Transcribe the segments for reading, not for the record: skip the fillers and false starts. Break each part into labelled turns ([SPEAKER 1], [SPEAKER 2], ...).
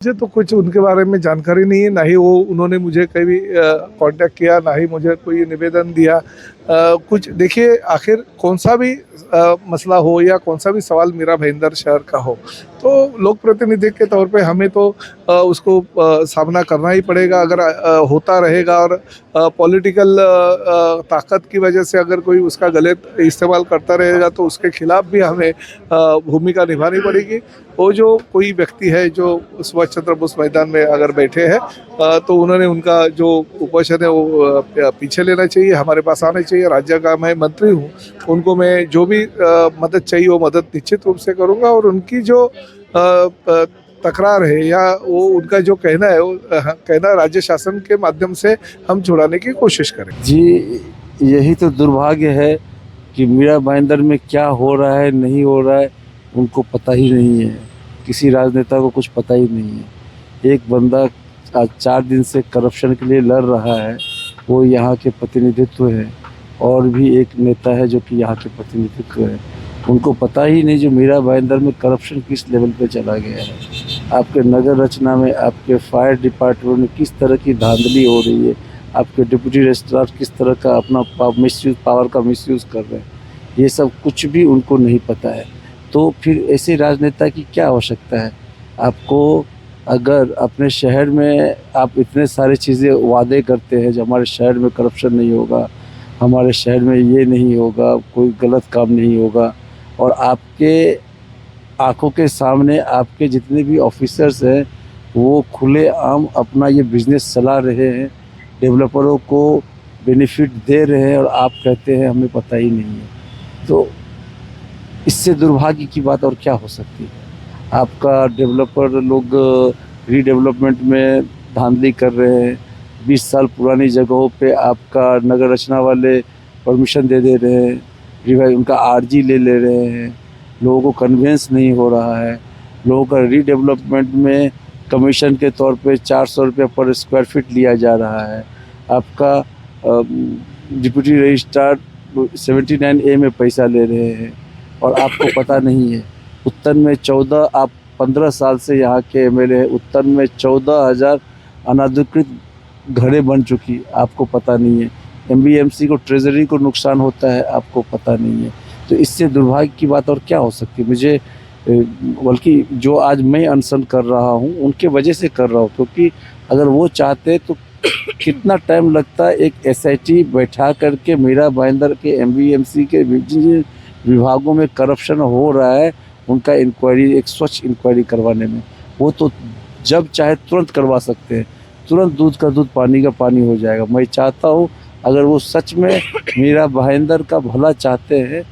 [SPEAKER 1] मुझे तो कुछ उनके बारे में जानकारी नहीं है, ना ही उन्होंने मुझे कभी कांटेक्ट किया, ना ही मुझे कोई निवेदन दिया। कुछ देखिए, आखिर कौन सा भी मसला हो या कौन सा भी सवाल मीरा भाईंदर शहर का हो, तो लोक प्रतिनिधि के तौर पे हमें तो उसको सामना करना ही पड़ेगा। अगर होता रहेगा और पॉलिटिकल ताकत की वजह से अगर कोई उसका गलत इस्तेमाल करता रहेगा, तो उसके खिलाफ भी हमें भूमिका निभानी पड़ेगी। वो जो कोई व्यक्ति है जो सुभाष चंद्र बोस मैदान में अगर बैठे हैं, तो उन्होंने उनका जो उपोषण है वो पीछे लेना चाहिए, हमारे पास आना चाहिए। राज्य का मैं मंत्री हूँ, उनको मैं जो भी मदद चाहिए वो मदद निश्चित रूप से करूँगा। और उनकी जो तकरार है या वो उनका जो कहना है, वो कहना राज्य शासन के माध्यम से हम छुड़ाने की कोशिश करें।
[SPEAKER 2] जी, यही तो दुर्भाग्य है कि मीरा भाईंदर में क्या हो रहा है, नहीं हो रहा है, उनको पता ही नहीं है। किसी राजनेता को कुछ पता ही नहीं है। एक बंदा आज 4 दिन से करप्शन के लिए लड़ रहा है, वो यहाँ के प्रतिनिधित्व है, और भी एक नेता है जो कि यहाँ के प्रतिनिधित्व है। उनको पता ही नहीं जो मीरा भाईंदर में करप्शन किस लेवल पे चला गया है। आपके नगर रचना में, आपके फायर डिपार्टमेंट में किस तरह की धांधली हो रही है, आपके डिप्टी रजिस्ट्रार किस तरह का अपना पावर का मिसयूज़ कर रहे हैं, ये सब कुछ भी उनको नहीं पता है। तो फिर ऐसे राजनेता की क्या आवश्यकता है? आपको अगर अपने शहर में आप इतने सारे चीज़ें वादे करते हैं, जो हमारे शहर में करप्शन नहीं होगा, हमारे शहर में ये नहीं होगा, कोई गलत काम नहीं होगा, और आपके आँखों के सामने आपके जितने भी ऑफिसर्स हैं वो खुलेआम अपना ये बिज़नेस चला रहे हैं, डेवलपरों को बेनिफिट दे रहे हैं, और आप कहते हैं हमें पता ही नहीं है। तो इससे दुर्भाग्य की बात और क्या हो सकती है? आपका डेवलपर लोग रीडेवलपमेंट में धांधली कर रहे हैं। 20 साल पुरानी जगहों पे आपका नगर रचना वाले परमिशन दे रहे हैं, रिवाइव उनका आरजी ले रहे हैं, लोगों को कन्वेंस नहीं हो रहा है। लोगों का रीडेवलपमेंट में कमीशन के तौर पे 400 रुपये पर स्क्वायर फीट लिया जा रहा है। आपका डिप्टी रजिस्ट्रार 79A में पैसा ले रहे हैं, और आपको पता नहीं है। उत्तर में 15 साल से यहाँ के एमएलए हैं, उत्तर में 14,000 अनधिकृत घरें बन चुकी, आपको पता नहीं है। एमबीएमसी को, ट्रेजरी को नुकसान होता है, आपको पता नहीं है। तो इससे दुर्भाग्य की बात और क्या हो सकती है? मुझे बल्कि जो आज मैं अनशन कर रहा हूँ उनके वजह से कर रहा हूँ, क्योंकि अगर वो चाहते तो कितना टाइम लगता है एक एसआईटी बैठा करके मीरा भाईंदर के एमबीएमसी के जिन विभागों में करप्शन हो रहा है उनका इंक्वायरी, एक स्वच्छ इंक्वायरी करवाने में। वो तो जब चाहे तुरंत करवा सकते हैं, तुरंत दूध का दूध पानी का पानी हो जाएगा। मैं चाहता हूँ अगर वो सच में मीरा भाईंदर का भला चाहते हैं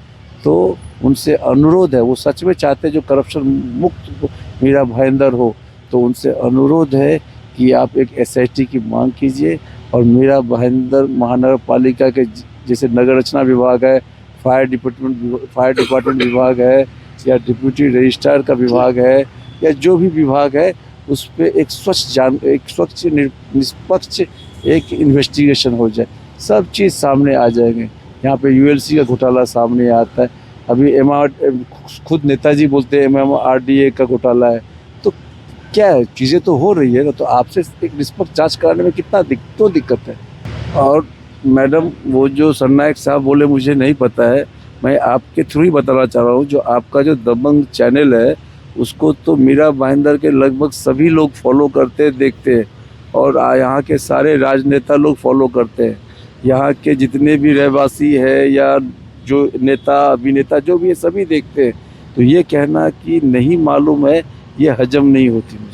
[SPEAKER 2] तो उनसे अनुरोध है, वो सच में चाहते हैं जो करप्शन मुक्त मीरा भाईंदर हो, तो उनसे अनुरोध है कि आप एक एसआईटी की मांग कीजिए, और मीरा भाईंदर महानगर पालिका के जैसे नगर रचना विभाग है, फायर डिपार्टमेंट विभाग है, या डिप्टी रजिस्ट्रार का विभाग है, या जो भी विभाग है, उस पर एक स्वच्छ निष्पक्ष एक इन्वेस्टिगेशन हो जाए। सब चीज़ सामने आ जाएंगे। यहाँ पे यूएलसी का घोटाला सामने आता है, अभी खुद नेताजी बोलते हैं MMRDA का घोटाला है। तो क्या है, चीज़ें तो हो रही है ना, तो आपसे एक निष्पक्ष जांच कराने में कितना दिक्कत है। और मैडम, वो जो सरनायक साहब बोले मुझे नहीं पता है, मैं आपके थ्रू ही बताना चाह रहा हूँ। जो आपका जो दबंग चैनल है उसको तो मीरा भाईंदर के लगभग सभी लोग फॉलो करते देखते हैं, और यहाँ के सारे राजनेता लोग फॉलो करते हैं। यहाँ के जितने भी रहवासी है या जो नेता अभिनेता जो भी है सभी देखते हैं। तो ये कहना कि नहीं मालूम है, ये हजम नहीं होती मुझे।